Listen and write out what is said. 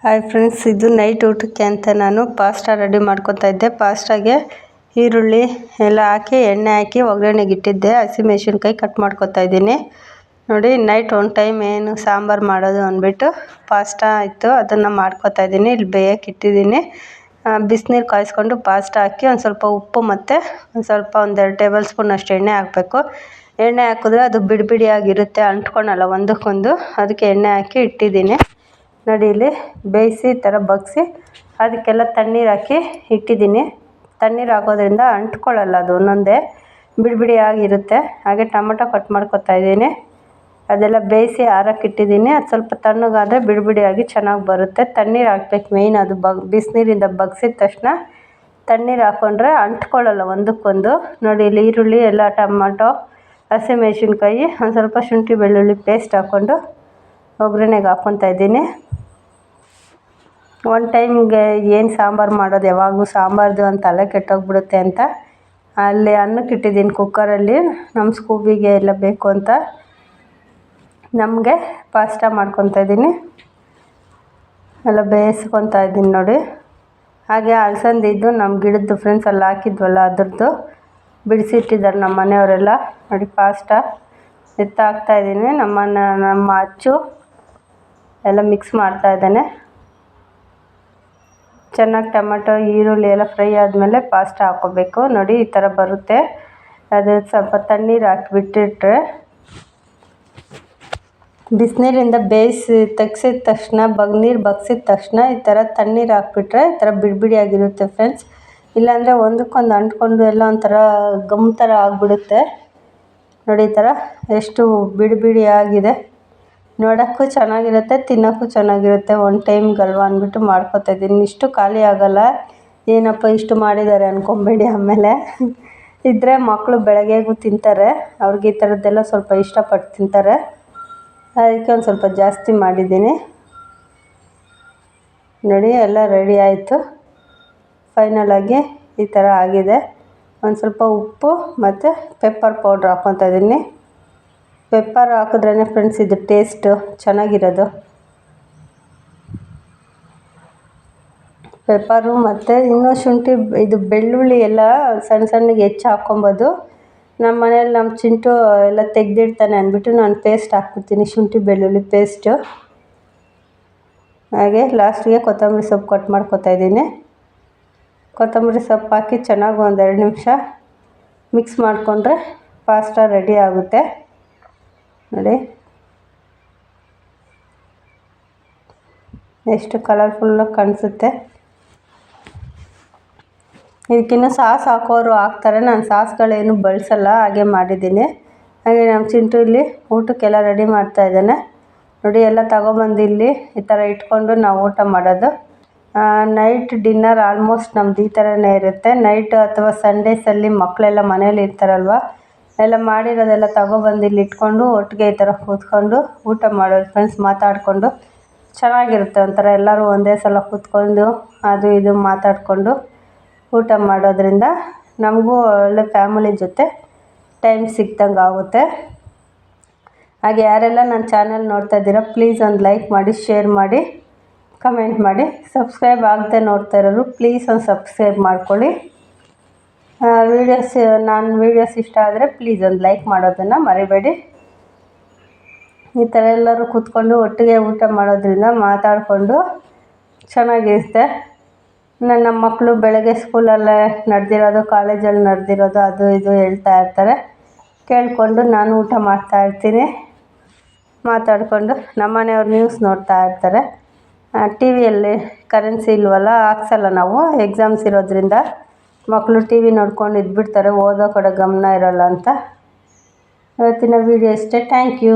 Hi friends, ಇದು night ಊಟಕ್ಕೆ ಅಂತ ನಾನು ಪಾಸ್ತಾ ರೆಡಿ ಮಾಡ್ಕೊತಾ ಇದ್ದೆ. ಪಾಸ್ತಾಗೆ ಈರುಳ್ಳಿ ಎಲ್ಲ ಹಾಕಿ ಎಣ್ಣೆ ಹಾಕಿ ಒಗ್ಗರಣೆಗೆ ಇಟ್ಟಿದ್ದೆ. ಹಸಿಮೆಣಸಿನ್ಕಾಯಿ ಕಟ್ ಮಾಡ್ಕೊತಾ ಇದ್ದೀನಿ. ನೋಡಿ, ನೈಟ್ ಒಂದು ಟೈಮ್ ಏನು ಸಾಂಬಾರು ಮಾಡೋದು ಅಂದ್ಬಿಟ್ಟು ಪಾಸ್ತಾ ಇತ್ತು, ಅದನ್ನು ಮಾಡ್ಕೊತಾ ಇದ್ದೀನಿ. ಇಲ್ಲಿ ಬೇಯಕ್ಕೆ ಇಟ್ಟಿದ್ದೀನಿ. ಬಿಸಿನೀರು ಕಾಯಿಸ್ಕೊಂಡು ಪಾಸ್ತಾ ಹಾಕಿ ಒಂದು ಸ್ವಲ್ಪ ಉಪ್ಪು ಮತ್ತು ಒಂದೆರಡು ಟೇಬಲ್ ಸ್ಪೂನ್ ಅಷ್ಟು ಎಣ್ಣೆ ಹಾಕಬೇಕು. ಎಣ್ಣೆ ಹಾಕಿದ್ರೆ ಅದು ಬಿಡಿಯಾಗಿರುತ್ತೆ, ಅಂಟ್ಕೊಳಲ್ಲ ಒಂದಕ್ಕೊಂದು. ಅದಕ್ಕೆ ಎಣ್ಣೆ ಹಾಕಿ ಇಟ್ಟಿದ್ದೀನಿ. ನೋಡಿ, ಇಲ್ಲಿ ಬೇಯಿಸಿ ಈ ಥರ ಬಗ್ಸಿ ಅದಕ್ಕೆಲ್ಲ ತಣ್ಣೀರು ಹಾಕಿ ಇಟ್ಟಿದ್ದೀನಿ. ತಣ್ಣೀರು ಹಾಕೋದ್ರಿಂದ ಅಂಟ್ಕೊಳ್ಳಲ್ಲ, ಅದು ಒಂದೊಂದೇ ಬಿಡಿಯಾಗಿರುತ್ತೆ. ಹಾಗೆ ಟೊಮೊಟೊ ಕಟ್ ಮಾಡ್ಕೊತಾ ಇದ್ದೀನಿ. ಅದೆಲ್ಲ ಬೇಯಿಸಿ ಆರಕ್ಕೆ ಇಟ್ಟಿದ್ದೀನಿ. ಅದು ಸ್ವಲ್ಪ ತಣ್ಣಗಾದರೆ ಬಿಡಿಯಾಗಿ ಚೆನ್ನಾಗಿ ಬರುತ್ತೆ. ತಣ್ಣೀರು ಹಾಕ್ಬೇಕು ಮೇಯ್ನ್. ಅದು ಬಿಸಿನೀರಿಂದ ಬಗ್ಸಿದ ತಕ್ಷಣ ತಣ್ಣೀರು ಹಾಕ್ಕೊಂಡ್ರೆ ಅಂಟ್ಕೊಳ್ಳಲ್ಲ ಒಂದಕ್ಕೊಂದು. ನೋಡಿ, ಇಲ್ಲಿ ಈರುಳ್ಳಿ ಎಲ್ಲ ಟೊಮೊಟೊ, ಹಸಿಮೆಣಸಿನ್ಕಾಯಿ, ಒಂದು ಸ್ವಲ್ಪ ಶುಂಠಿ ಬೆಳ್ಳುಳ್ಳಿ ಪೇಸ್ಟ್ ಹಾಕ್ಕೊಂಡು ಒಗ್ಗರಣೆಗೆ ಹಾಕ್ಕೊತಾ ಇದ್ದೀನಿ. ಒನ್ ಟೈಮ್ಗೆ ಏನು ಸಾಂಬಾರು ಮಾಡೋದು, ಯಾವಾಗಲೂ ಸಾಂಬಾರ್ದು ಅಂತ ತಲೆ ಕೆಟ್ಟೋಗ್ಬಿಡುತ್ತೆ ಅಂತ ಅಲ್ಲಿ ಅನ್ನಕ್ಕೆ ಇಟ್ಟಿದ್ದೀನಿ ಕುಕ್ಕರಲ್ಲಿ. ನಮ್ಮ ಸ್ಕೂಬಿಗೆ ಎಲ್ಲ ಬೇಕು ಅಂತ ನಮಗೆ ಪಾಸ್ತಾ ಮಾಡ್ಕೊತಾ ಇದ್ದೀನಿ. ಎಲ್ಲ ಬೇಯಿಸ್ಕೊತಾ ಇದ್ದೀನಿ ನೋಡಿ. ಹಾಗೆ ಅಲಸಂದಿದ್ದು ನಮ್ಮ ಗಿಡದ್ದು ಫ್ರೆಂಡ್ಸ್ ಅಲ್ಲಿ ಹಾಕಿದ್ವಲ್ಲ, ಅದ್ರದ್ದು ಬಿಡಿಸಿಟ್ಟಿದ್ದಾರೆ ನಮ್ಮ ಮನೆಯವರೆಲ್ಲ. ನೋಡಿ, ಪಾಸ್ತಾ ಹಾಕ್ತಾಯಿದ್ದೀನಿ. ನಮ್ಮ ಅಚ್ಚು ಎಲ್ಲ ಮಿಕ್ಸ್ ಮಾಡ್ತಾ ಇದ್ದಾನೆ. ಚೆನ್ನಾಗಿ ಟೊಮೆಟೊ ಈರುಳ್ಳಿ ಎಲ್ಲ ಫ್ರೈ ಆದಮೇಲೆ ಪಾಸ್ತಾ ಹಾಕ್ಕೋಬೇಕು. ನೋಡಿ, ಈ ಥರ ಬರುತ್ತೆ. ಅದು ಸ್ವಲ್ಪ ತಣ್ಣೀರು ಹಾಕಿಬಿಟ್ಟಿಟ್ರೆ ಬಿಸಿನೀರಿಂದ ತೆಗ್ಸಿದ ತಕ್ಷಣ ನೀರು ಬಗ್ಸಿದ ತಕ್ಷಣ ಈ ಥರ ತಣ್ಣೀರು ಹಾಕ್ಬಿಟ್ರೆ ಈ ಥರ ಬಿಡಿಯಾಗಿರುತ್ತೆ ಫ್ರೆಂಡ್ಸ್. ಇಲ್ಲಾಂದರೆ ಒಂದಕ್ಕೊಂದು ಅಂಟ್ಕೊಂಡು ಎಲ್ಲ ಒಂಥರ ಗಮ್ ಥರ ಆಗಿಬಿಡುತ್ತೆ. ನೋಡಿ, ಈ ಥರ ಎಷ್ಟು ಬಿಡಿಯಾಗಿದೆ. ನೋಡೋಕ್ಕೂ ಚೆನ್ನಾಗಿರುತ್ತೆ, ತಿನ್ನೋಕ್ಕೂ ಚೆನ್ನಾಗಿರುತ್ತೆ. ಒನ್ ಟೈಮ್ಗಲ್ವ ಅಂದ್ಬಿಟ್ಟು ಮಾಡ್ಕೊತಾ ಇದ್ದೀನಿ. ಇಷ್ಟು ಖಾಲಿ ಆಗೋಲ್ಲ. ಏನಪ್ಪ ಇಷ್ಟು ಮಾಡಿದ್ದಾರೆ ಅಂದ್ಕೊಬೇಡಿ. ಆಮೇಲೆ ಇದ್ದರೆ ಮಕ್ಕಳು ಬೆಳಗ್ಗೆಗೂ ತಿಂತಾರೆ. ಅವ್ರಿಗೆ ಈ ಥರದ್ದೆಲ್ಲ ಸ್ವಲ್ಪ ಇಷ್ಟಪಟ್ಟು ತಿಂತಾರೆ. ಅದಕ್ಕೆ ಒಂದು ಸ್ವಲ್ಪ ಜಾಸ್ತಿ ಮಾಡಿದ್ದೀನಿ. ನೋಡಿ, ಎಲ್ಲ ರೆಡಿ ಆಯಿತು. ಫೈನಲಾಗಿ ಈ ಥರ ಆಗಿದೆ. ಒಂದು ಸ್ವಲ್ಪ ಉಪ್ಪು ಮತ್ತು ಪೆಪ್ಪರ್ ಪೌಡ್ರ್ ಹಾಕ್ಕೊತಾ ಇದ್ದೀನಿ. ಪೆಪ್ಪರ್ ಹಾಕಿದ್ರೇ ಫ್ರೆಂಡ್ಸ್ ಇದು ಟೇಸ್ಟು ಚೆನ್ನಾಗಿರೋದು. ಪೆಪ್ಪರು ಮತ್ತು ಇನ್ನೂ ಶುಂಠಿ ಬೆಳ್ಳುಳ್ಳಿ ಎಲ್ಲ ಸಣ್ಣಗೆ ಹೆಚ್ಚು ಹಾಕ್ಕೊಬೋದು. ನಮ್ಮ ಮನೇಲಿ ನಮ್ಮ ಚಿಂಟು ಎಲ್ಲ ತೆಗೆದಿಡ್ತಾನೆ ಅಂದ್ಬಿಟ್ಟು ನಾನು ಪೇಸ್ಟ್ ಹಾಕ್ಬಿಡ್ತೀನಿ, ಶುಂಠಿ ಬೆಳ್ಳುಳ್ಳಿ ಪೇಸ್ಟು. ಹಾಗೆ ಲಾಸ್ಟಿಗೆ ಕೊತ್ತಂಬರಿ ಸೊಪ್ಪು ಕಟ್ ಮಾಡ್ಕೊತಾ ಇದ್ದೀನಿ. ಕೊತ್ತಂಬರಿ ಸೊಪ್ಪು ಹಾಕಿ ಚೆನ್ನಾಗಿ ಒಂದು 2 ನಿಮಿಷ ಮಿಕ್ಸ್ ಮಾಡಿಕೊಂಡ್ರೆ ಪಾಸ್ತಾ ರೆಡಿ ಆಗುತ್ತೆ. ನೋಡಿ, ಎಷ್ಟು ಕಲರ್ಫುಲ್ಲಾಗಿ ಕಾಣಿಸುತ್ತೆ. ಇದಕ್ಕಿನ್ನೂ ಸಾಸ್ ಹಾಕೋರು ಹಾಕ್ತಾರೆ. ನಾನು ಸಾಸ್ಗಳೇನು ಬಳಸಲ್ಲ, ಹಾಗೆ ಮಾಡಿದ್ದೀನಿ. ಹಾಗೆ ನಮ್ಮ ಚಿಂಟು ಇಲ್ಲಿ ಊಟಕ್ಕೆಲ್ಲ ರೆಡಿ ಮಾಡ್ತಾ ಇದ್ದಾನೆ. ನೋಡಿ, ಎಲ್ಲ ತಗೊಬಂದು ಇಲ್ಲಿ ಈ ಥರ ಇಟ್ಕೊಂಡು ನಾವು ಊಟ ಮಾಡೋದು. ನೈಟ್ ಡಿನ್ನರ್ ಆಲ್ಮೋಸ್ಟ್ ನಮ್ದು ಈ ಥರನೇ ಇರುತ್ತೆ. ನೈಟ್ ಅಥವಾ ಸಂಡೇಸಲ್ಲಿ ಮಕ್ಕಳೆಲ್ಲ ಮನೇಲಿ ಇರ್ತಾರಲ್ವ, ಎಲ್ಲ ಮಾಡಿರೋದೆಲ್ಲ ತಗೊಬಂದು ಇಲ್ಲಿ ಇಟ್ಕೊಂಡು ಒಟ್ಟಿಗೆ ಈ ಥರ ಕೂತ್ಕೊಂಡು ಊಟ ಮಾಡೋದು ಫ್ರೆಂಡ್ಸ್. ಮಾತಾಡಿಕೊಂಡು ಚೆನ್ನಾಗಿರುತ್ತೆ ಒಂಥರ. ಎಲ್ಲರೂ ಒಂದೇ ಸಲ ಕೂತ್ಕೊಂಡು ಅದು ಇದು ಮಾತಾಡಿಕೊಂಡು ಊಟ ಮಾಡೋದ್ರಿಂದ ನಮಗೂ ಒಳ್ಳೆ ಫ್ಯಾಮಿಲಿ ಜೊತೆ ಟೈಮ್ ಸಿಕ್ದಂಗೆ ಆಗುತ್ತೆ. ಹಾಗೆ ಯಾರೆಲ್ಲ ನನ್ನ ಚಾನಲ್ ನೋಡ್ತಾ ಇದ್ದೀರಾ, ಪ್ಲೀಸ್ ಒಂದು ಲೈಕ್ ಮಾಡಿ, ಶೇರ್ ಮಾಡಿ, ಕಮೆಂಟ್ ಮಾಡಿ. ಸಬ್ಸ್ಕ್ರೈಬ್ ಆಗದೆ ನೋಡ್ತಾ ಇರೋರು ಪ್ಲೀಸ್ ಒಂದು ಸಬ್ಸ್ಕ್ರೈಬ್ ಮಾಡ್ಕೊಳ್ಳಿ. ವೀಡಿಯೋಸ್ ಇಷ್ಟ ಆದರೆ ಪ್ಲೀಸ್ ಒಂದು ಲೈಕ್ ಮಾಡೋದನ್ನು ಮರಿಬೇಡಿ. ಈ ಥರ ಎಲ್ಲರೂ ಕೂತ್ಕೊಂಡು ಒಟ್ಟಿಗೆ ಊಟ ಮಾಡೋದ್ರಿಂದ ಮಾತಾಡಿಕೊಂಡು ಚೆನ್ನಾಗಿರುತ್ತೆ. ನಮ್ಮ ಮಕ್ಕಳು ಬೆಳಗ್ಗೆ ಸ್ಕೂಲಲ್ಲೇ ನಡೆದಿರೋದು, ಕಾಲೇಜಲ್ಲಿ ನಡೆದಿರೋದು ಅದು ಇದು ಹೇಳ್ತಾ ಇರ್ತಾರೆ. ಕೇಳಿಕೊಂಡು ನಾನು ಊಟ ಮಾಡ್ತಾಯಿರ್ತೀನಿ ಮಾತಾಡಿಕೊಂಡು. ನಮ್ಮ ಮನೆಯವ್ರು ನ್ಯೂಸ್ ನೋಡ್ತಾ ಇರ್ತಾರೆ. ಟಿ ವಿಯಲ್ಲಿ ಕರೆನ್ಸಿ ಇಲ್ವಲ್ಲ, ಹಾಕ್ಸಲ್ಲ ನಾವು, ಎಕ್ಸಾಮ್ಸ್ ಇರೋದ್ರಿಂದ. ಮಕ್ಕಳು ಟಿ ವಿ ನೋಡ್ಕೊಂಡು ಇದ್ಬಿಡ್ತಾರೆ, ಓದೋ ಕಡೆ ಗಮನ ಇರೋಲ್ಲ ಅಂತ. ಇವತ್ತಿನ ವೀಡಿಯೋ ಇಷ್ಟೇ. Thank you.